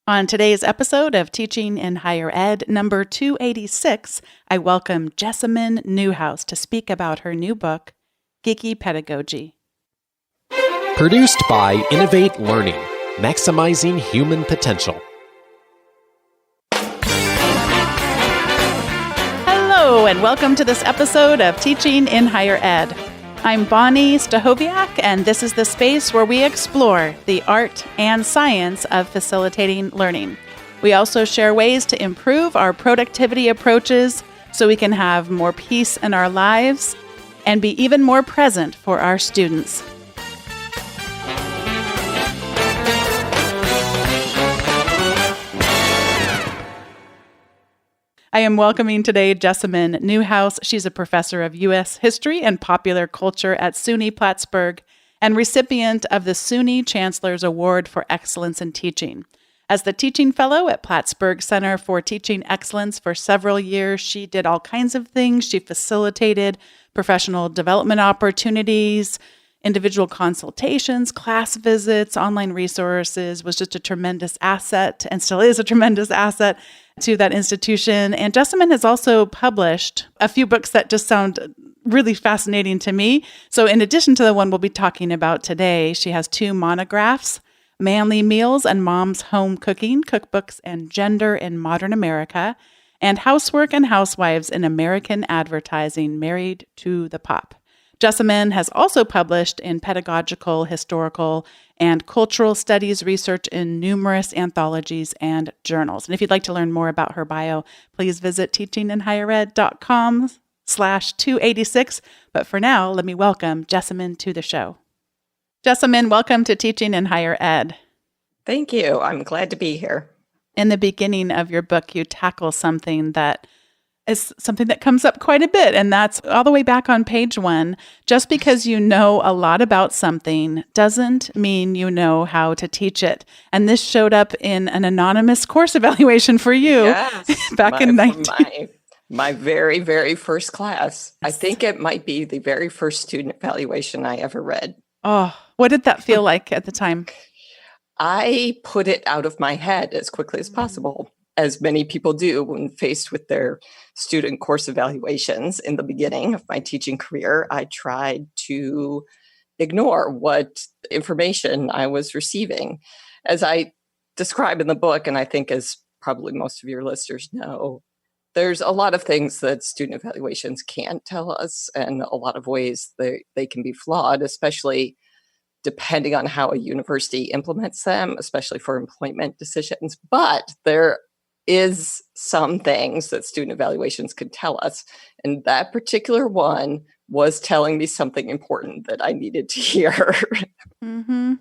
On today's episode of Teaching in Higher Ed, number 286, I welcome Jessamyn Neuhas to speak about her new book, Geeky Pedagogy. Produced by Innovate Learning, maximizing human potential. Hello, and welcome to this episode of Teaching in Higher Ed. I'm Bonnie Stachowiak, and this is the space where we explore the art and science of facilitating learning. We also share ways to improve our productivity approaches so we can have more peace in our lives and be even more present for our students. I am welcoming today Jessamyn Neuhas. She's a professor of U.S. history and popular culture at SUNY Plattsburgh and recipient of the SUNY Chancellor's Award for Excellence in Teaching. As the teaching fellow at Plattsburgh Center for Teaching Excellence for several years, she did all kinds of things. She facilitated professional development opportunities, individual consultations, class visits, online resources, was just a tremendous asset and still is a tremendous asset to that institution. And Jessamyn has also published a few books that just sound really fascinating to me. So in addition to the one we'll be talking about today, she has two monographs, Manly Meals and Mom's Home Cooking, Cookbooks and Gender in Modern America, and Housework and Housewives in American Advertising, Married to the Pop. Jessamyn has also published in pedagogical, historical, and cultural studies research in numerous anthologies and journals. And if you'd like to learn more about her bio, please visit teachinginhighered.com/286. But for now, let me welcome Jessamyn to the show. Jessamyn, welcome to Teaching in Higher Ed. Thank you. I'm glad to be here. In the beginning of your book, you tackle something that is something that comes up quite a bit, and that's all the way back on page 1. Just because you know a lot about something doesn't mean you know how to teach it. And this showed up in an anonymous course evaluation for you back in my very, very first class. I think it might be the very first student evaluation I ever read. Oh, what did that feel like at the time? I put it out of my head as quickly as possible, as many people do when faced with their student course evaluations. In the beginning of my teaching career, I tried to ignore what information I was receiving. As I describe in the book, and I think as probably most of your listeners know, there's a lot of things that student evaluations can't tell us, and a lot of ways they can be flawed, especially depending on how a university implements them, especially for employment decisions. But there is some things that student evaluations could tell us. And that particular one was telling me something important that I needed to hear. Mm-hmm.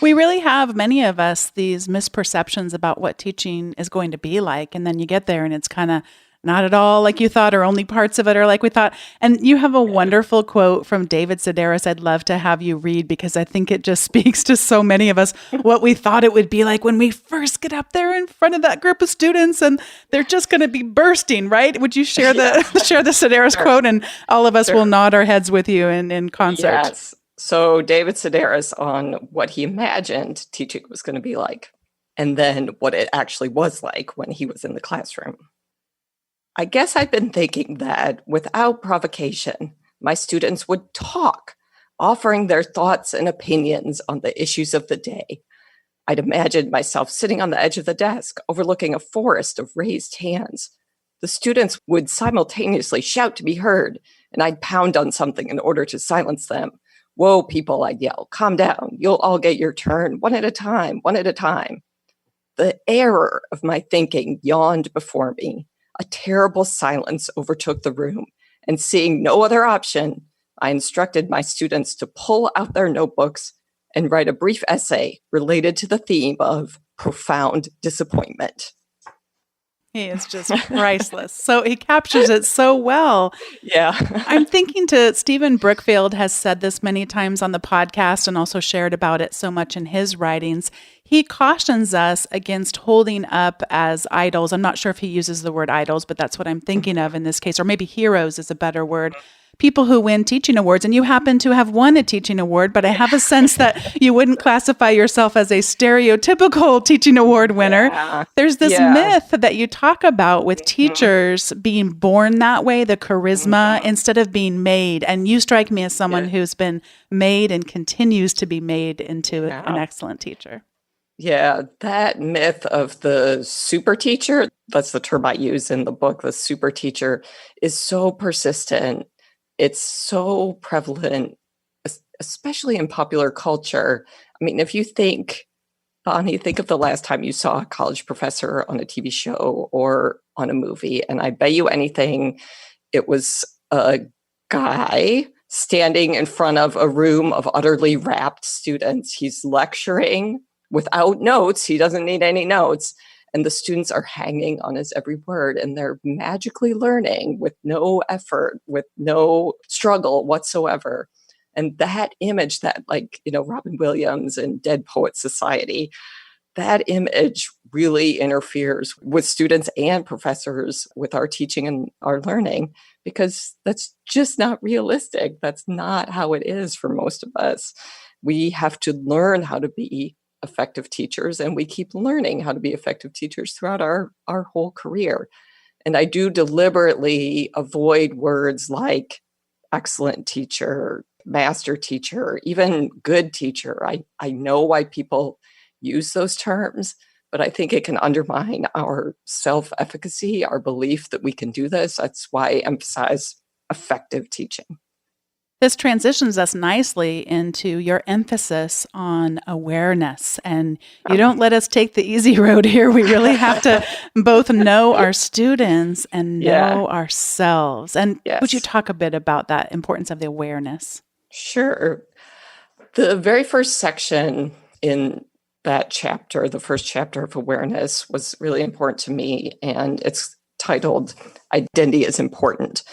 We really have, many of us, these misperceptions about what teaching is going to be like. And then you get there and it's kind of not at all like you thought, or only parts of it are like we thought. And you have a wonderful quote from David Sedaris I'd love to have you read, because I think it just speaks to so many of us what we thought it would be like when we first get up there in front of that group of students and they're just going to be bursting, right? Would you share the Sedaris quote, and all of us will nod our heads with you in concert? Yes. So David Sedaris on what he imagined teaching was going to be like, and then what it actually was like when he was in the classroom. I guess I've been thinking that without provocation, my students would talk, offering their thoughts and opinions on the issues of the day. I'd imagined myself sitting on the edge of the desk, overlooking a forest of raised hands. The students would simultaneously shout to be heard, and I'd pound on something in order to silence them. "Whoa, people," I'd yell, "calm down. You'll all get your turn, one at a time, one at a time." The error of my thinking yawned before me. A terrible silence overtook the room, and seeing no other option, I instructed my students to pull out their notebooks and write a brief essay related to the theme of profound disappointment. He is just priceless. So he captures it so well. Yeah. I'm thinking to Stephen Brookfield has said this many times on the podcast and also shared about it so much in his writings. He cautions us against holding up as idols. I'm not sure if he uses the word idols, but that's what I'm thinking of in this case, or maybe heroes is a better word. people who win teaching awards, and you happen to have won a teaching award, but I have a sense that you wouldn't classify yourself as a stereotypical teaching award winner. Yeah. There's this Yeah. myth that you talk about with teachers being born that way, the charisma, instead of being made. And you strike me as someone who's been made and continues to be made into an excellent teacher. Yeah, that myth of the super teacher, that's the term I use in the book, the super teacher, is so persistent. It's so prevalent, especially in popular culture. I mean, if you think, Bonnie, think of the last time you saw a college professor on a TV show or on a movie, and I bet you anything, it was a guy standing in front of a room of utterly rapt students. He's lecturing without notes. He doesn't need any notes. And the students are hanging on his every word, and they're magically learning with no effort, with no struggle whatsoever. And that image that, like, Robin Williams and Dead Poets Society, that image really interferes with students and professors with our teaching and our learning, because that's just not realistic. That's not how it is for most of us. We have to learn how to be effective teachers, and we keep learning how to be effective teachers throughout our whole career. And I do deliberately avoid words like excellent teacher, master teacher, even good teacher. I know why people use those terms, but I think it can undermine our self-efficacy, our belief that we can do this. That's why I emphasize effective teaching. This transitions us nicely into your emphasis on awareness. And you don't let us take the easy road here. We really have to both know our students and know ourselves. And would you talk a bit about that importance of the awareness? Sure. The very first section in that chapter, the first chapter of awareness, was really important to me. And it's titled Identity is Important.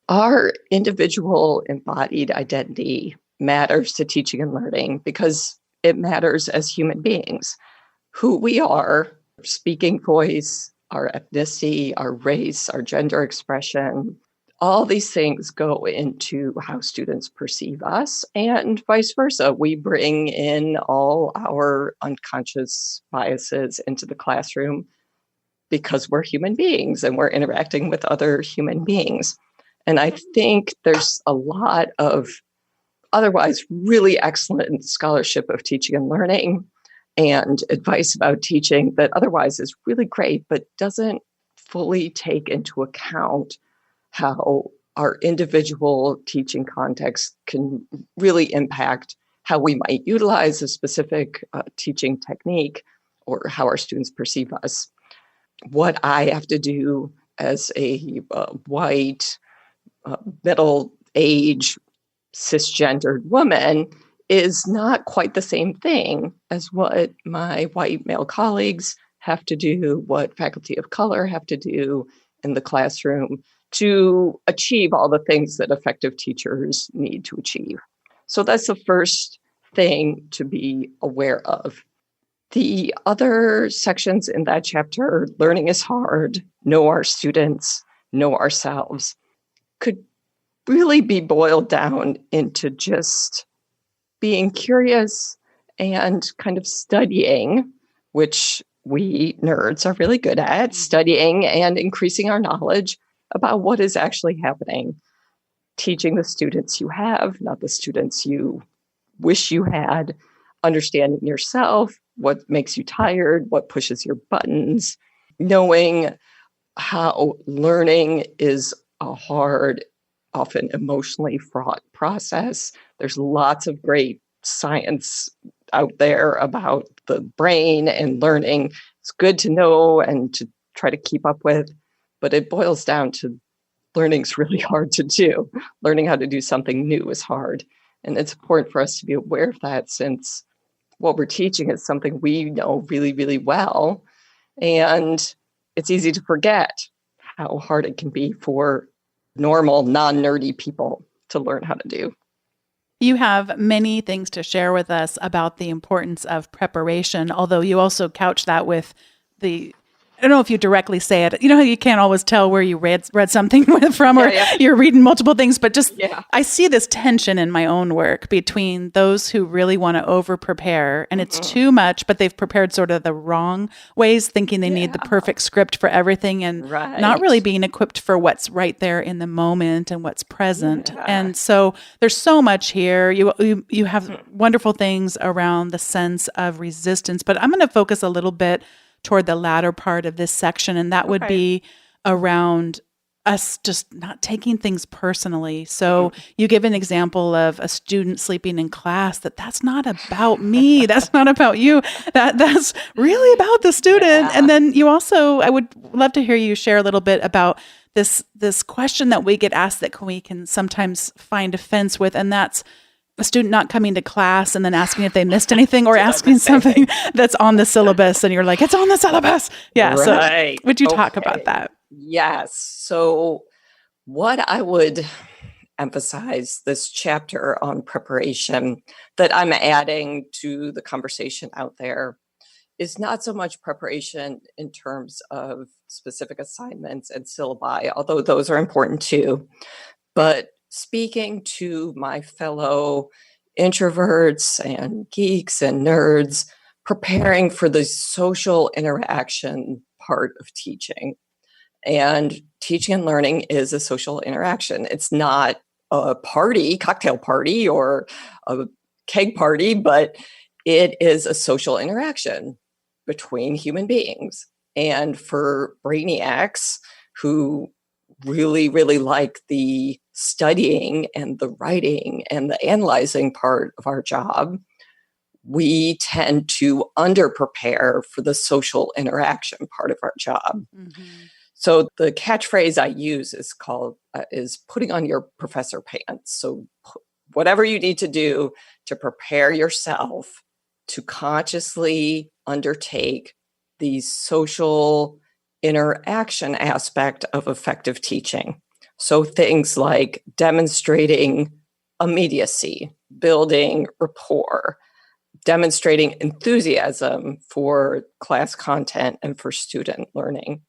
Our individual embodied identity matters to teaching and learning because it matters as human beings. Who we are, speaking voice, our ethnicity, our race, our gender expression, all these things go into how students perceive us, and vice versa. We bring in all our unconscious biases into the classroom because we're human beings and we're interacting with other human beings. And I think there's a lot of otherwise really excellent scholarship of teaching and learning and advice about teaching that otherwise is really great, but doesn't fully take into account how our individual teaching context can really impact how we might utilize a specific teaching technique or how our students perceive us. What I have to do as a white, middle-aged, cisgendered woman is not quite the same thing as what my white male colleagues have to do, what faculty of color have to do in the classroom to achieve all the things that effective teachers need to achieve. So that's the first thing to be aware of. The other sections in that chapter, Learning is Hard, Know Our Students, Know Ourselves, could really be boiled down into just being curious and kind of studying, which we nerds are really good at, studying and increasing our knowledge about what is actually happening. Teaching the students you have, not the students you wish you had, understanding yourself, what makes you tired, what pushes your buttons, knowing how learning is a hard, often emotionally fraught process. There's lots of great science out there about the brain and learning. It's good to know and to try to keep up with, but it boils down to learning's really hard to do. Learning how to do something new is hard. And it's important for us to be aware of that, since what we're teaching is something we know really, really well. And it's easy to forget how hard it can be for normal, non-nerdy people to learn how to do. You have many things to share with us about the importance of preparation, although you also couch that with the I don't know if you directly say it. You know how you can't always tell where you read something from, or Yeah. you're reading multiple things, but just Yeah. I see this tension in my own work between those who really want to over prepare and it's too much, but they've prepared sort of the wrong ways, thinking they need the perfect script for everything and not really being equipped for what's right there in the moment and what's present. Yeah. And so there's so much here. You have wonderful things around the sense of resistance, but I'm going to focus a little bit toward the latter part of this section, and that would be around us just not taking things personally. So you give an example of a student sleeping in class, that's not about me. That's not about you. That's really about the student. And then you also, I would love to hear you share a little bit about this question that we get asked that we can sometimes find offense with, and that's a student not coming to class and then asking if they missed anything or asking something that's on the syllabus and you're like, it's on the syllabus. Yeah. Right. So would you talk about that? Yes. So what I would emphasize this chapter on preparation that I'm adding to the conversation out there is not so much preparation in terms of specific assignments and syllabi, although those are important too, but speaking to my fellow introverts and geeks and nerds, preparing for the social interaction part of teaching. And teaching and learning is a social interaction. It's not a party, cocktail party, or a keg party, but it is a social interaction between human beings. And for brainiacs who really, really like the studying and the writing and the analyzing part of our job, we tend to under-prepare for the social interaction part of our job. So the catchphrase I use is putting on your professor pants. So whatever you need to do to prepare yourself to consciously undertake the social interaction aspect of effective teaching. So things like demonstrating immediacy, building rapport, demonstrating enthusiasm for class content and for student learning.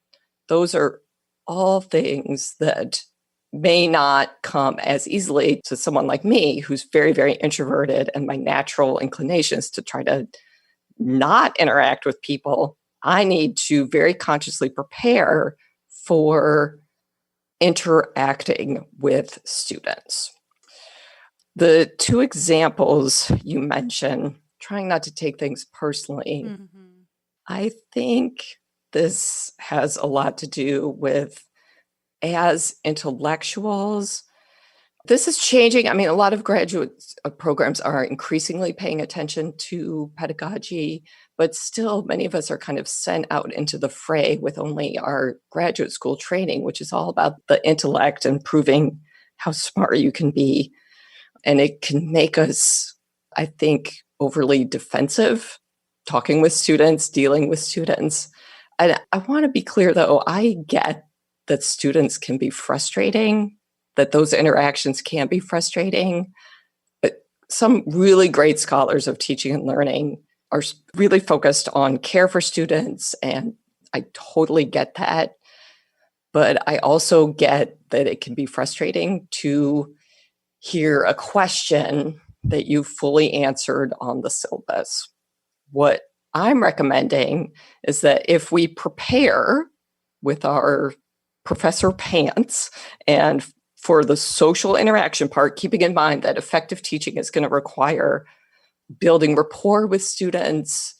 Those are all things that may not come as easily to someone like me, who's very, very introverted, and my natural inclination is to try to not interact with people. I need to very consciously prepare for interacting with students. The two examples you mentioned, trying not to take things personally, I think this has a lot to do with, as intellectuals, this is changing. I mean, a lot of graduate programs are increasingly paying attention to pedagogy, but still many of us are kind of sent out into the fray with only our graduate school training, which is all about the intellect and proving how smart you can be. And it can make us, I think, overly defensive, talking with students, dealing with students. And I want to be clear, though, I get that students can be frustrating, that those interactions can be frustrating. But some really great scholars of teaching and learning are really focused on care for students, and I totally get that. But I also get that it can be frustrating to hear a question that you fully answered on the syllabus. What I'm recommending is that if we prepare with our professor pants, and for the social interaction part, keeping in mind that effective teaching is going to require building rapport with students,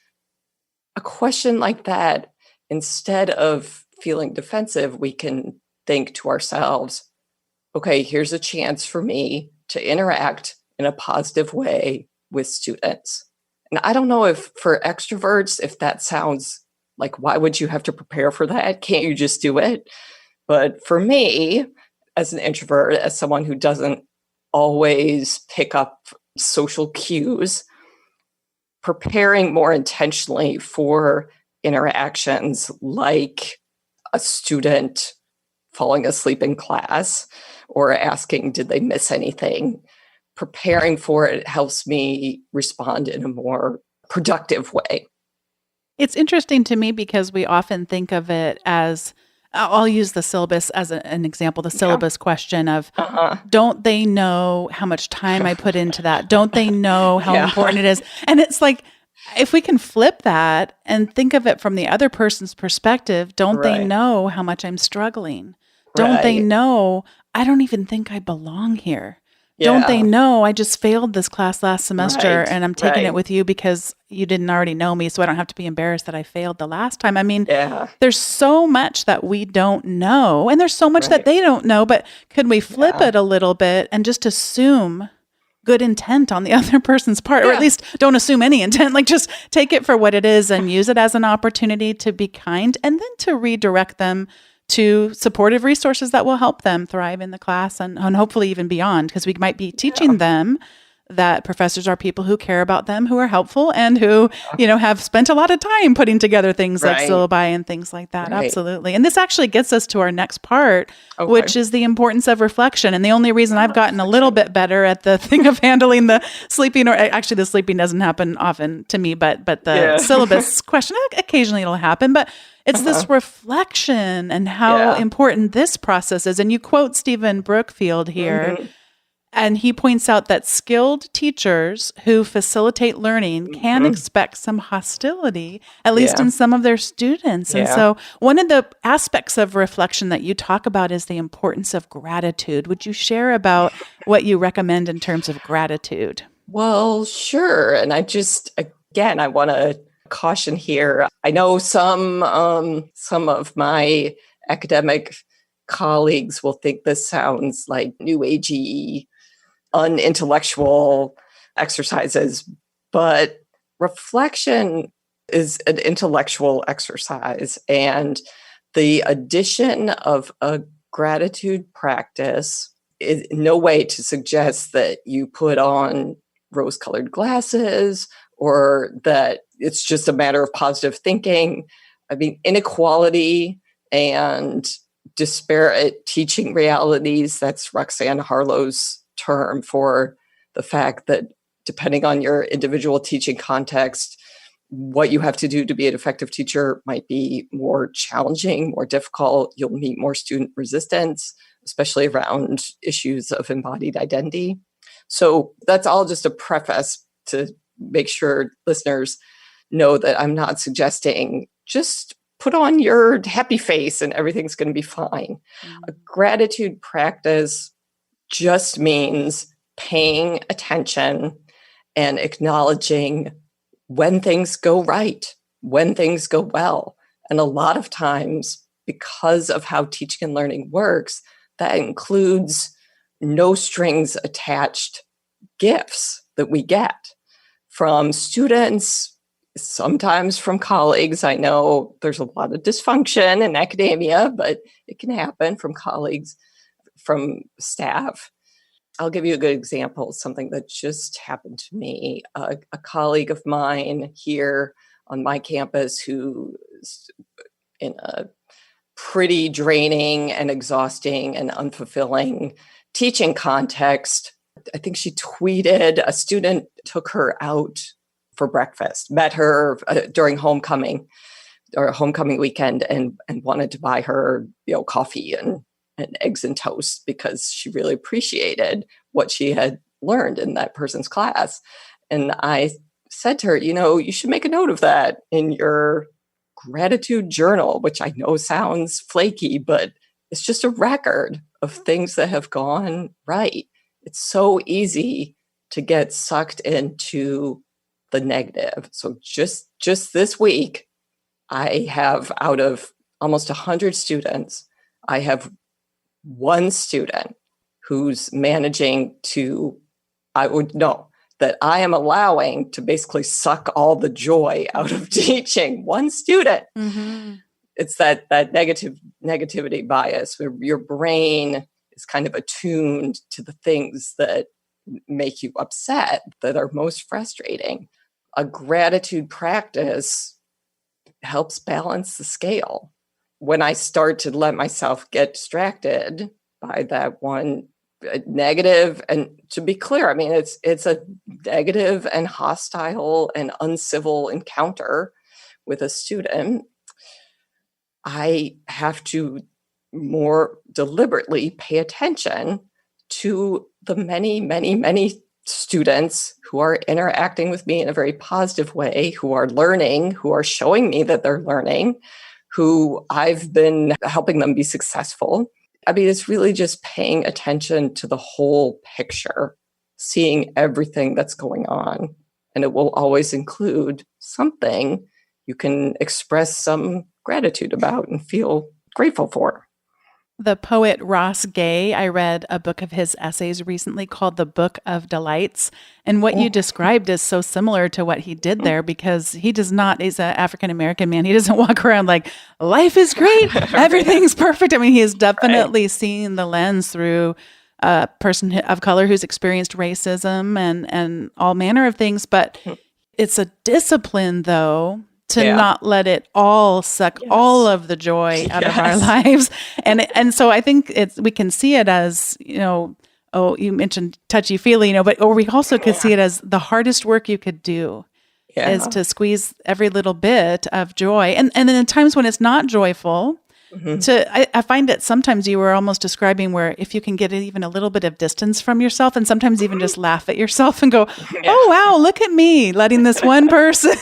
a question like that, instead of feeling defensive, we can think to ourselves, okay, here's a chance for me to interact in a positive way with students. And I don't know if for extroverts, if that sounds like, why would you have to prepare for that? Can't you just do it? But for me, as an introvert, as someone who doesn't always pick up social cues, preparing more intentionally for interactions like a student falling asleep in class or asking, did they miss anything? Preparing for it helps me respond in a more productive way. It's interesting to me because we often think of it as, I'll use the syllabus as an example, the syllabus question of, don't they know how much time I put into that? Don't they know how important it is? And it's like, if we can flip that and think of it from the other person's perspective, don't they know how much I'm struggling? Don't they know I don't even think I belong here? Don't they know I just failed this class last semester and I'm taking it with you because you didn't already know me, so I don't have to be embarrassed that I failed the last time. I mean, there's so much that we don't know, and there's so much that they don't know, but could we flip it a little bit and just assume good intent on the other person's part, or at least don't assume any intent, like just take it for what it is and use it as an opportunity to be kind and then to redirect them to supportive resources that will help them thrive in the class and hopefully even beyond, because we might be teaching them that professors are people who care about them, who are helpful, and who, have spent a lot of time putting together things like syllabi and things like that. Absolutely. And this actually gets us to our next part, which is the importance of reflection. And the only reason I've gotten a little bit better at the thing of handling the sleeping, or actually the sleeping doesn't happen often to me, but the syllabus question, occasionally it'll happen, but it's this reflection and how important this process is. And you quote Stephen Brookfield here, and he points out that skilled teachers who facilitate learning can expect some hostility, at least in some of their students. And so one of the aspects of reflection that you talk about is the importance of gratitude. Would you share about what you recommend in terms of gratitude? Well, sure. And I want to caution here. I know some of my academic colleagues will think this sounds like new agey, unintellectual exercises, but reflection is an intellectual exercise, and the addition of a gratitude practice is no way to suggest that you put on rose-colored glasses or that it's just a matter of positive thinking. I mean, inequality and disparate teaching realities, that's Roxanne Harlow's term for the fact that depending on your individual teaching context, what you have to do to be an effective teacher might be more challenging, more difficult. You'll meet more student resistance, especially around issues of embodied identity. So that's all just a preface to make sure listeners know that I'm not suggesting just put on your happy face and everything's going to be fine. A gratitude practice just means paying attention and acknowledging when things go right, when things go well. And a lot of times, because of how teaching and learning works, that includes no strings attached gifts that we get from students, sometimes from colleagues. I know there's a lot of dysfunction in academia, but it can happen from colleagues, from staff. I'll give you a good example, something that just happened to me. A colleague of mine here on my campus who is in a pretty draining and exhausting and unfulfilling teaching context. I think she tweeted a student took her out for breakfast, met her during homecoming weekend and wanted to buy her, coffee and eggs and toast because she really appreciated what she had learned in that person's class. And I said to her, you should make a note of that in your gratitude journal, which I know sounds flaky, but it's just a record of things that have gone right. It's so easy to get sucked into the negative. So just this week, I have, out of almost 100 students, I have one student who's managing to, I would know that I am allowing to basically suck all the joy out of teaching. One student. Mm-hmm. It's that negativity bias where your brain is kind of attuned to the things that make you upset, that are most frustrating. A gratitude practice helps balance the scale. When I start to let myself get distracted by that one negative, and to be clear, I mean, it's a negative and hostile and uncivil encounter with a student, I have to more deliberately pay attention to the many, many, many students who are interacting with me in a very positive way, who are learning, who are showing me that they're learning, who I've been helping them be successful. I mean, it's really just paying attention to the whole picture, seeing everything that's going on. And it will always include something you can express some gratitude about and feel grateful for. The poet Ross Gay, I read a book of his essays recently called The Book of Delights. And what you described is so similar to what he did there, because he does not, he's an African-American man. He doesn't walk around like, life is great, everything's perfect. I mean, he is definitely seeing the lens through a person of color who's experienced racism and all manner of things. But it's a discipline, though, to not let it all suck all of the joy out of our lives. And so I think we can see it as, oh, you mentioned touchy-feely, or we also could see it as the hardest work you could do is to squeeze every little bit of joy. And then in times when it's not joyful, I find that sometimes you were almost describing where if you can get even a little bit of distance from yourself and sometimes even just laugh at yourself and go, oh, wow, look at me letting this one person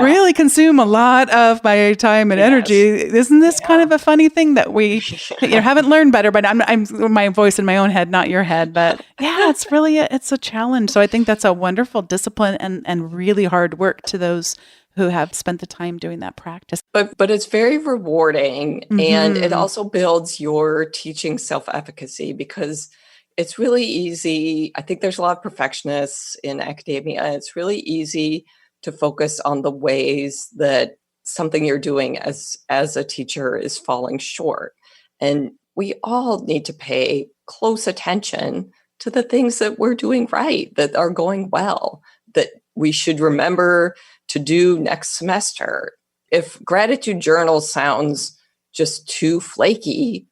really consume a lot of my time and energy. Isn't this kind of a funny thing that we haven't learned better, but I'm my voice in my own head, not your head. But it's really, it's a challenge. So I think that's a wonderful discipline and really hard work to those who have spent the time doing that practice. But it's very rewarding, and it also builds your teaching self-efficacy, because it's really easy. I think there's a lot of perfectionists in academia. It's really easy to focus on the ways that something you're doing as a teacher is falling short. And we all need to pay close attention to the things that we're doing right, that are going well, that we should remember to do next semester. If gratitude journal sounds just too flaky,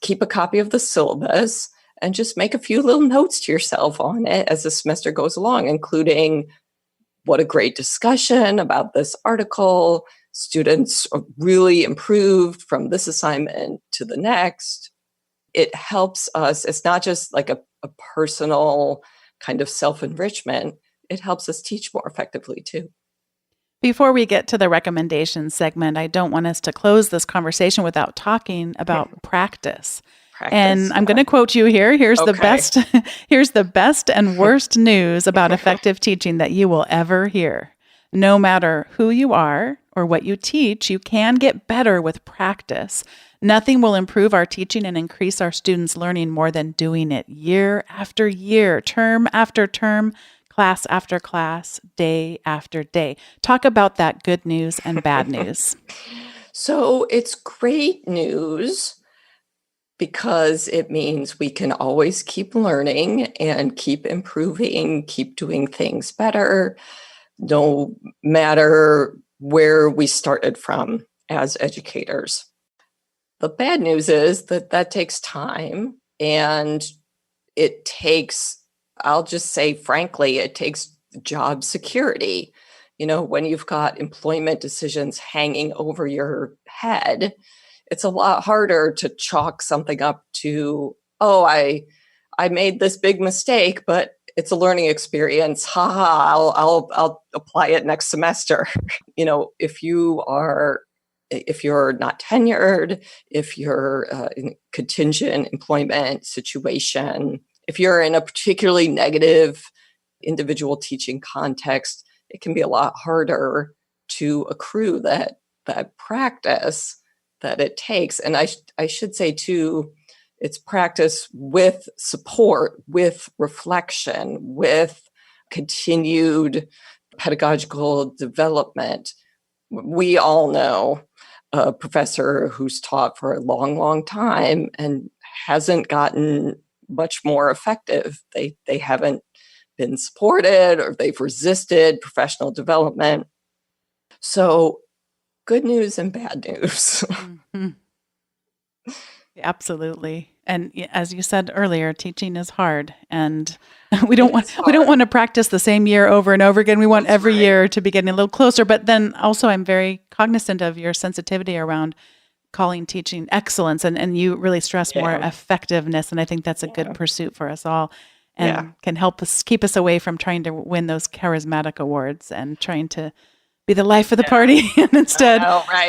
keep a copy of the syllabus and just make a few little notes to yourself on it as the semester goes along, including what a great discussion about this article. Students really improved from this assignment to the next. It helps us. It's not just like a personal kind of self-enrichment. It helps us teach more effectively too. Before we get to the recommendation segment, I don't want us to close this conversation without talking about practice. And I'm going to quote you here. Here's the best. Here's the best and worst news about effective teaching that you will ever hear. No matter who you are or what you teach, you can get better with practice. Nothing will improve our teaching and increase our students' learning more than doing it year after year, term after term, class after class, day after day. Talk about that good news and bad news. So it's great news because it means we can always keep learning and keep improving, keep doing things better, no matter where we started from as educators. The bad news is that takes time, and it takes, I'll just say frankly, it takes job security. When you've got employment decisions hanging over your head, it's a lot harder to chalk something up to, oh, I made this big mistake, but it's a learning experience. I'll apply it next semester. If you're not tenured, if you're in a contingent employment situation, if you're in a particularly negative individual teaching context, it can be a lot harder to accrue that practice that it takes. And I should say too, it's practice with support, with reflection, with continued pedagogical development. We all know a professor who's taught for a long, long time and hasn't gotten much more effective. They haven't been supported, or they've resisted professional development. So good news and bad news. Mm-hmm. Absolutely. And as you said earlier, teaching is hard, and we don't want to practice the same year over and over again. We want every year to be getting a little closer. But then also, I'm very cognizant of your sensitivity around calling teaching excellence, and you really stress more effectiveness. And I think that's a good pursuit for us all, and can help us keep us away from trying to win those charismatic awards and trying to be the life of the party, and instead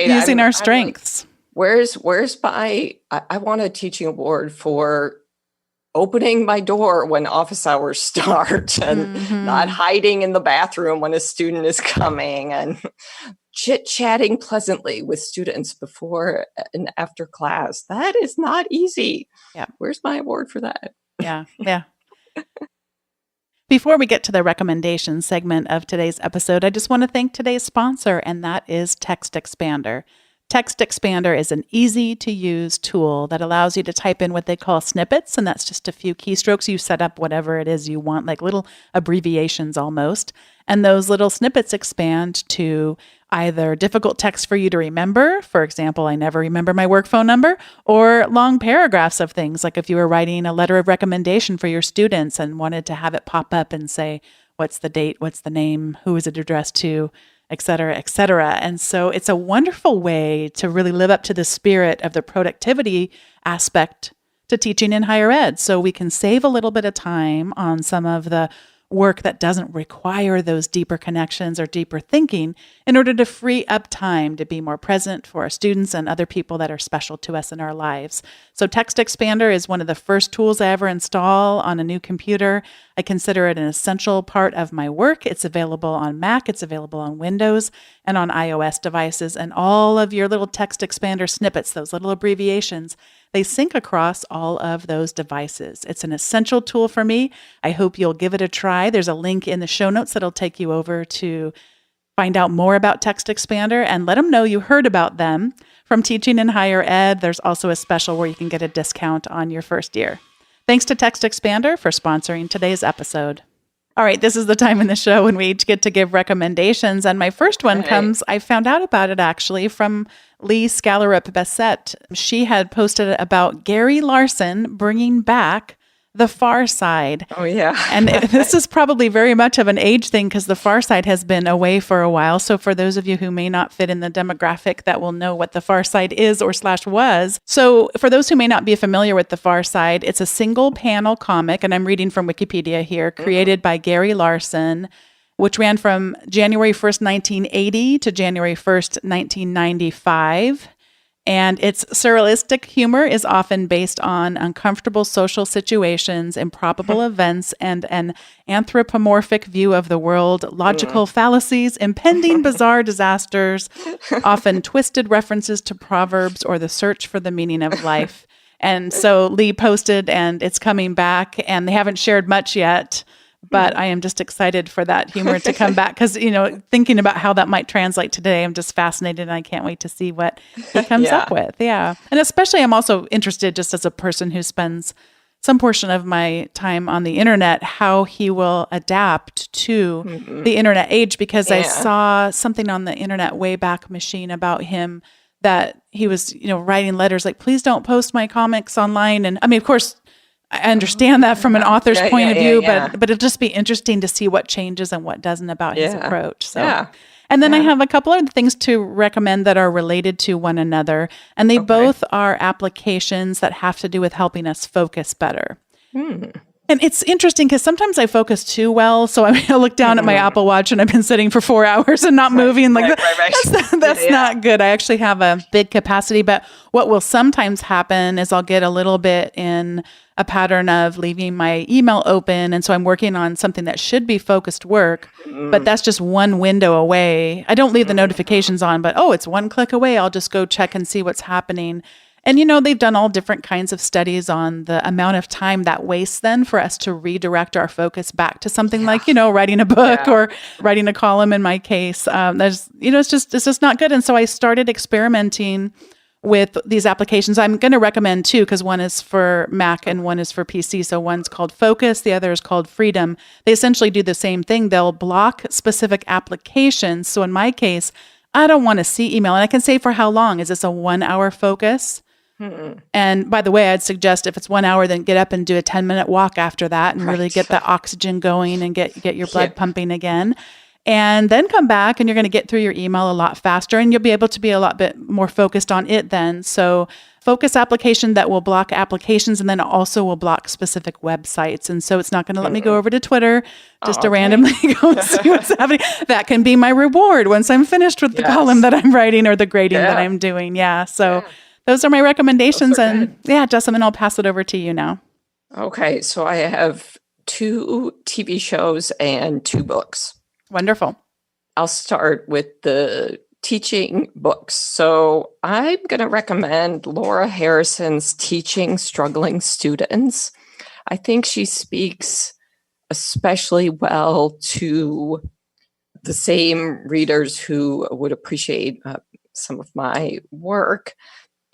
using our strengths. Where's my, I want a teaching award for opening my door when office hours start and not hiding in the bathroom when a student is coming and chit-chatting pleasantly with students before and after class. That is not easy. Yeah. Where's my award for that? Yeah. Before we get to the recommendation segment of today's episode, I just want to thank today's sponsor, and that is Text Expander. Text Expander is an easy-to-use tool that allows you to type in what they call snippets, and that's just a few keystrokes. You set up whatever it is you want, like little abbreviations almost, and those little snippets expand to either difficult text for you to remember, for example, I never remember my work phone number, or long paragraphs of things, like if you were writing a letter of recommendation for your students and wanted to have it pop up and say, what's the date, what's the name, who is it addressed to, et cetera, et cetera. And so it's a wonderful way to really live up to the spirit of the productivity aspect to teaching in higher ed. So we can save a little bit of time on some of the work that doesn't require those deeper connections or deeper thinking in order to free up time to be more present for our students and other people that are special to us in our lives. So Text Expander is one of the first tools I ever install on a new computer. I consider it an essential part of my work. It's available on Mac, it's available on Windows and on iOS devices, and all of your little Text Expander snippets, those little abbreviations, they sync across all of those devices. It's an essential tool for me. I hope you'll give it a try. There's a link in the show notes that'll take you over to find out more about Text Expander and let them know you heard about them from Teaching in Higher Ed. There's also a special where you can get a discount on your first year. Thanks to Text Expander for sponsoring today's episode. All right, this is the time in the show when we each get to give recommendations. And my first one comes, I found out about it actually from Lee Scallarup-Bessette. She had posted about Gary Larson bringing back The Far Side. Oh, yeah. And this is probably very much of an age thing because The Far Side has been away for a while. So for those of you who may not fit in the demographic that will know what The Far Side is or /was. So for those who may not be familiar with The Far Side, it's a single panel comic, and I'm reading from Wikipedia here, created by Gary Larson, which ran from January 1st, 1980 to January 1st, 1995. And its surrealistic humor is often based on uncomfortable social situations, improbable events, and an anthropomorphic view of the world, logical fallacies, impending bizarre disasters, often twisted references to proverbs or the search for the meaning of life. And so Lee posted, and it's coming back, and they haven't shared much yet. But I am just excited for that humor to come back because, thinking about how that might translate today, I'm just fascinated and I can't wait to see what he comes up with. Yeah. And especially I'm also interested, just as a person who spends some portion of my time on the internet, how he will adapt to the internet age, because I saw something on the internet Wayback Machine about him that he was, writing letters like, please don't post my comics online. And I mean, of course, I understand that from an author's point of view, but it'll just be interesting to see what changes and what doesn't about his approach. So, and then I have a couple of things to recommend that are related to one another, and they both are applications that have to do with helping us focus better. And it's interesting because sometimes I focus too well. So I look down at my Apple Watch and I've been sitting for 4 hours and not moving. That's not good. I actually have a big capacity. But what will sometimes happen is I'll get a little bit in a pattern of leaving my email open. And so I'm working on something that should be focused work, but that's just one window away. I don't leave the notifications on, but it's one click away. I'll just go check and see what's happening. And, they've done all different kinds of studies on the amount of time that wastes then for us to redirect our focus back to something like, writing a book or writing a column in my case. It's just not good. And so I started experimenting with these applications. I'm going to recommend two because one is for Mac and one is for PC. So one's called Focus, the other is called Freedom. They essentially do the same thing. They'll block specific applications. So in my case, I don't want to see email. And I can say for how long. Is this a 1 hour focus? And by the way, I'd suggest if it's 1 hour, then get up and do a 10-minute walk after that and really get the oxygen going and get your blood pumping again. And then come back and you're going to get through your email a lot faster and you'll be able to be a lot bit more focused on it then. So focus application that will block applications and then also will block specific websites. And so it's not going to let me go over to Twitter just to randomly go see what's happening. That can be my reward once I'm finished with the column that I'm writing or the grading that I'm doing. Yeah. So those are my recommendations. And Jessamyn, I'll pass it over to you now. Okay. So I have 2 TV shows and 2 books. Wonderful. I'll start with the teaching books. So I'm going to recommend Laura Harrison's Teaching Struggling Students. I think she speaks especially well to the same readers who would appreciate some of my work.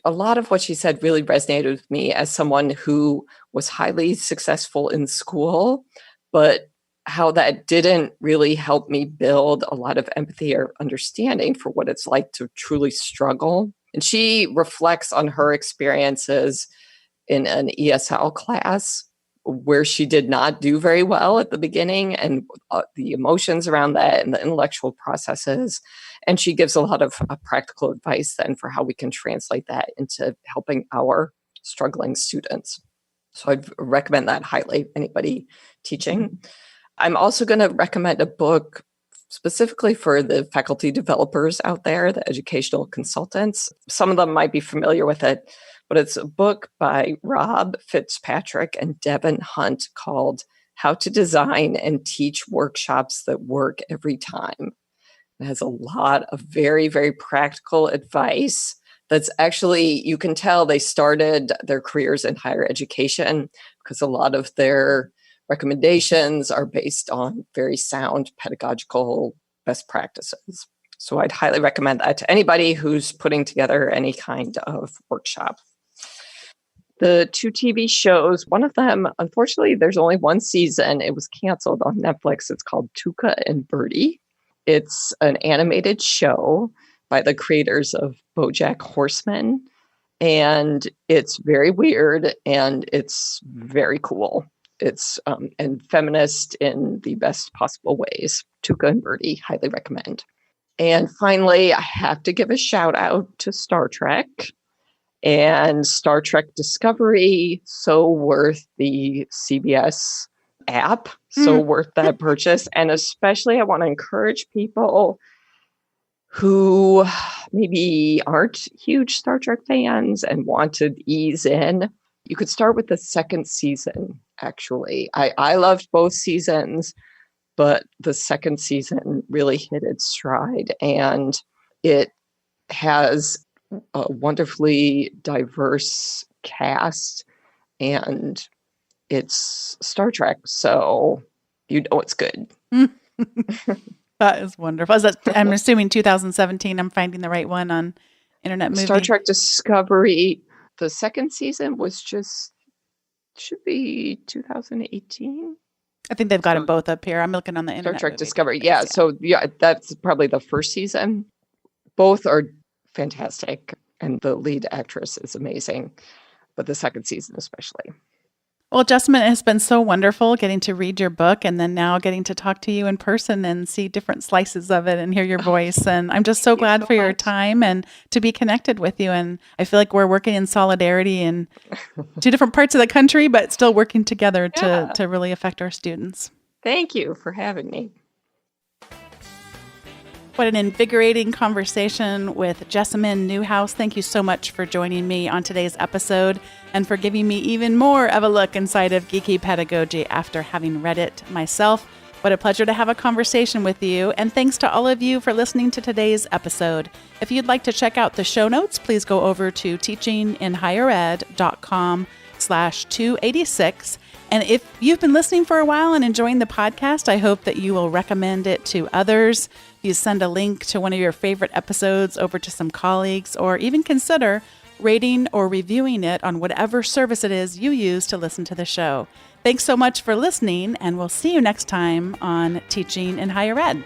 A lot of what she said really resonated with me as someone who was highly successful in school, but how that didn't really help me build a lot of empathy or understanding for what it's like to truly struggle. And she reflects on her experiences in an ESL class where she did not do very well at the beginning and the emotions around that and the intellectual processes. And she gives a lot of practical advice then for how we can translate that into helping our struggling students. So I'd recommend that highly, anybody teaching. I'm also going to recommend a book specifically for the faculty developers out there, the educational consultants. Some of them might be familiar with it, but it's a book by Rob Fitzpatrick and Devin Hunt called How to Design and Teach Workshops That Work Every Time. It has a lot of very, very practical advice that's actually, you can tell they started their careers in higher education because a lot of their recommendations are based on very sound pedagogical best practices. So I'd highly recommend that to anybody who's putting together any kind of workshop. The 2 TV shows, one of them, unfortunately, there's only 1 season. It was canceled on Netflix. It's called Tuca and Birdie. It's an animated show by the creators of BoJack Horseman. And it's very weird and it's very cool. It's and feminist in the best possible ways. Tuca and Birdie, highly recommend. And finally, I have to give a shout out to Star Trek and Star Trek Discovery. So worth the CBS app. So worth that purchase. And especially I want to encourage people who maybe aren't huge Star Trek fans and want to ease in. You could start with the 2nd season, actually. I loved both seasons, but the 2nd season really hit its stride. And it has a wonderfully diverse cast. And it's Star Trek, so you know it's good. That is wonderful. I'm assuming 2017. I'm finding the right one on Internet Movie. Star Trek Discovery. The 2nd season should be 2018. I think they've got them both up here. I'm looking on the Internet Star Trek Movie. Discovery. Yeah. So that's probably the 1st season. Both are fantastic. And the lead actress is amazing. But the 2nd season especially. Well, Jessamyn, it has been so wonderful getting to read your book and then now getting to talk to you in person and see different slices of it and hear your voice. And I'm just so glad for your time and to be connected with you. And I feel like we're working in solidarity in 2 different parts of the country, but still working together to really affect our students. Thank you for having me. What an invigorating conversation with Jessamyn Neuhas. Thank you so much for joining me on today's episode and for giving me even more of a look inside of Geeky Pedagogy after having read it myself. What a pleasure to have a conversation with you. And thanks to all of you for listening to today's episode. If you'd like to check out the show notes, please go over to teachinginhighered.com/286. And if you've been listening for a while and enjoying the podcast, I hope that you will recommend it to others. You send a link to one of your favorite episodes over to some colleagues, or even consider rating or reviewing it on whatever service it is you use to listen to the show. Thanks so much for listening, and we'll see you next time on Teaching in Higher Ed.